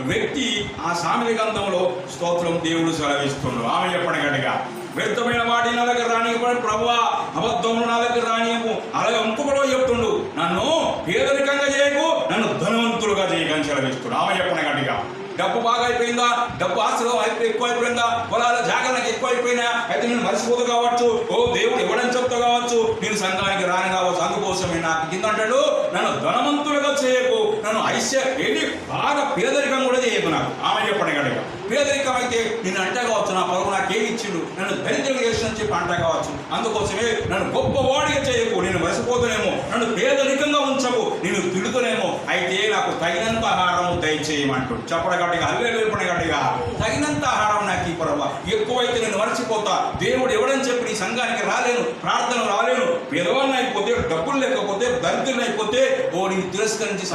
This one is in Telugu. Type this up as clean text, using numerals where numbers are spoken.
వ్యక్తి ఆ సామెత గ్రంథంలో స్తోత్రం దేవుడు సెలవిస్తున్నాడు. ఆమె చెప్పండి గట్టిగా. వ్యర్థమైన వాటి నా దగ్గర రానియమని ప్రభువా, అబద్ధములు నా దగ్గర రానియము. అలాగే ఇంకొకడో చెప్తుండు, నన్ను పేదరికంగా చేయకు, నన్ను ధనవంతులుగా చేయకని సెలవిస్తున్నాడు. ఆమె చెప్పండి గట్టిగా. డబ్బు బాగా అయిపోయిందా, డబ్బు ఆశలో ఎక్కువ అయిపోయిందా, పొలాల జాగ్రత్తలకు ఎక్కువ అయిపోయినా, అయితే నేను మర్చిపోతూ కావచ్చు, ఓ దేవుడు ఇవ్వడని చెప్తా కావచ్చు, నేను సంఘానికి రాని కావచ్చు. అందుకోసమే నాకు కింద అంటాడు, నన్ను ధనవంతులుగా చేయకు, నన్ను ఏంటి బాగా పేదరికం కూడా చేయకు నాకు. ఆమె చెప్పండి కనుక. పేదరికం అయితే నేను అంట కావచ్చు, నా పొలం నాకేమి ఇచ్చిండు, నన్ను దరిద్రం చేసిన చెప్పి అంట కావచ్చు. అందుకోసమే నన్ను గొప్పవాడిగా చేయకు, నేను మర్చిపోతునేమో, నన్ను పేదరికంగా ఉంచకు, నేను తిడుతునేమో, అయితే నాకు తగినంత ఆహారం దయచేయమంటాడు. చెప్పడం గట్టిగా, హల్లెలూయా గట్టిగా. తగినంత ఆహారం నాకు ఈ పొరవ, ఎక్కువైతే నేను మర్చిపోతా, దేవుడు ఎవడని చెప్పి నీ సంఘానికి రాలేను, ప్రార్థన రాలేను, పేదవాడిని అయిపోతే, డబ్బులు లేకపోతే, దరిద్రులు అయిపోతే, ఓ నేను తిరస్కరించి